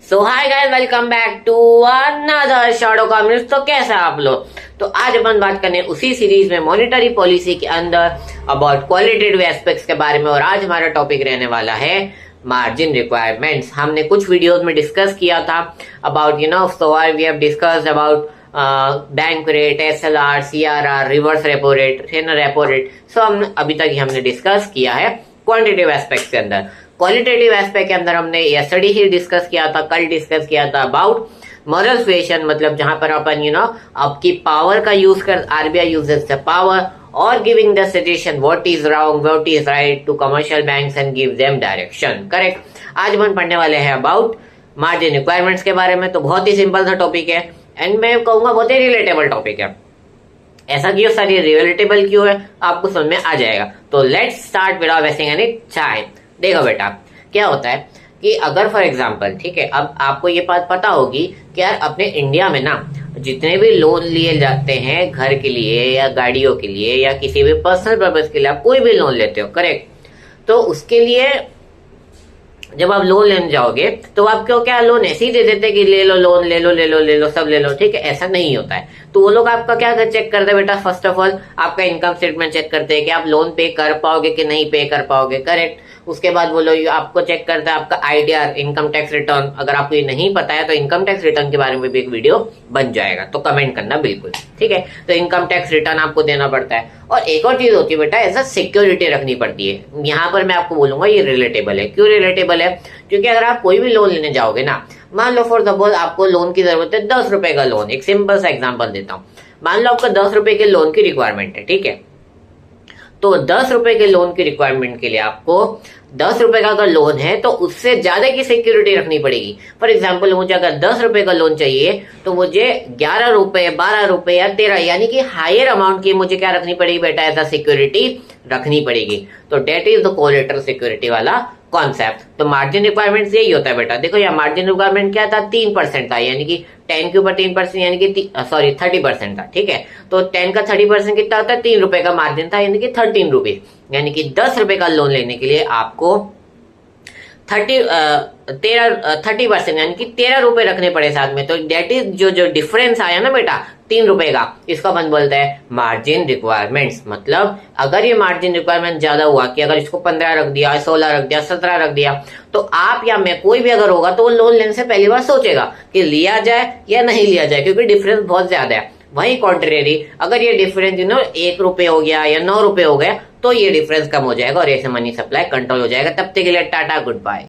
So hi guys, welcome back to another shadow communist. तो कैसे आप लोग? तो आज अपन बात करने उसी सीरीज में मॉनेटरी पॉलिसी के अंदर अबाउट क्वालिटेटिव एस्पेक्ट्स के बारे में। और आज हमारा टॉपिक रहने वाला है मार्जिन रिक्वायरमेंट्स। हमने कुछ वीडियोस में डिस्कस किया था about so we have discussed about bank rate, SLR, CRR, reverse repo rate, repo rate. So हम अभी तक हमने डिस्कस किया है क्वांटिटेटिव एस्पेक्ट के अंदर। क्वालिटेटिव एस्पेक्ट के अंदर हमने यस्टरडे ही डिस्कस किया था, कल डिस्कस किया था अबाउट मॉरल सुएशन, मतलब जहां पर अपन आपकी पावर का यूज कर, RBI यूजेस द पावर और giving the suggestion what is wrong what is right to commercial banks and give them direction. Correct. आज हम पढ़ने वाले हैं अबाउट मार्जिन रिक्वायरमेंट्स के बारे में। तो बहुत ही सिंपल सा टॉपिक है एंड मैं कहूंगा बहुत ही रिलेटेबल टॉपिक है। ऐसा क्यों सर, ये रिलेटेबल क्यों है, आपको समझ में आ जाएगा। तो let's start without wasting any time. देखो बेटा, क्या होता है कि अगर फॉर एग्जांपल, ठीक है, अब आपको ये बात पता होगी कि यार अपने इंडिया में ना जितने भी लोन लिए जाते हैं घर के लिए या गाड़ियों के लिए या किसी भी पर्सनल पर्पज के लिए, आप कोई भी लोन लेते हो, करेक्ट, तो उसके लिए जब आप लोन लेने जाओगे तो आपको क्या लोन ऐसे ही दे देते कि ले लो लोन, ले लो ले लो ले लो सब ले लो, ठीक है। ऐसा नहीं होता है। तो वो लोग आपका क्या चेक करते हैं बेटा, फर्स्ट ऑफ ऑल आपका इनकम स्टेटमेंट चेक करते हैं कि आप लोन पे कर पाओगे कि नहीं पे कर पाओगे, करेक्ट। उसके बाद वो लोग आपको चेक करता है आपका ITR, इनकम टैक्स रिटर्न। अगर आपको ये नहीं पता है तो इनकम टैक्स रिटर्न के बारे में भी एक वीडियो बन जाएगा, तो कमेंट करना बिल्कुल, ठीक है। तो इनकम टैक्स रिटर्न आपको देना पड़ता है। और एक और चीज होती है बेटा, ऐसा सिक्योरिटी रखनी पड़ती है। यहाँ पर मैं आपको बोलूंगा ये रिलेटेबल है। क्यों रिलेटेबल है? क्योंकि अगर आप कोई भी लोन लेने जाओगे ना, मान लो फॉर सपोज आपको लोन की जरूरत है 10 रुपए का लोन। एक सिंपल सा एग्जांपल देता हूँ। मान लो आपका 10 रुपए के लोन की रिक्वायरमेंट है, ठीक है। तो 10 रुपए के लोन की रिक्वायरमेंट के लिए आपको 10 रुपए का अगर लोन है तो उससे ज्यादा की सिक्योरिटी रखनी पड़ेगी। फॉर एग्जांपल मुझे अगर 10 रुपए का लोन चाहिए तो मुझे 11 रुपए, 12 रुपए या 13, यानी कि हायर अमाउंट की मुझे क्या रखनी पड़ेगी बेटा, ऐसा सिक्योरिटी रखनी पड़ेगी। तो that is the collateral security वाला कॉन्सेप्ट। तो मार्जिन रिक्वायरमेंट यही होता है बेटा। देखो यहाँ मार्जिन रिक्वायरमेंट क्या था, 3% था, यानी कि 10 के ऊपर 3%, यानी कि सॉरी 30% था, ठीक है। तो 10 का 30% कितना होता है, 3 रुपए का मार्जिन था, यानी कि 13 रुपीज। यानी कि 10 रुपए का लोन लेने के लिए आपको 30% यानी कि 13 रुपए रखने पड़े साथ में। तो डेट इज जो डिफरेंस आया ना बेटा 3 रुपए का, इसको अपन बोलते हैं मार्जिन रिक्वायरमेंट्स। मतलब अगर ये मार्जिन रिक्वायरमेंट ज्यादा हुआ कि अगर इसको 15 रख दिया, 16 रख दिया, 17 रख दिया, तो आप या मैं कोई भी अगर होगा तो वो लोन लेने से पहली बार सोचेगा कि लिया जाए या नहीं लिया जाए, क्योंकि डिफरेंस बहुत ज्यादा है। वही कॉन्ट्रेरी अगर ये डिफरेंस 1 रुपए हो गया या 9 रुपए हो गया तो ये डिफरेंस कम हो जाएगा और ऐसे मनी सप्लाई कंट्रोल हो जाएगा। तब तक के लिए टाटा, गुड बाय।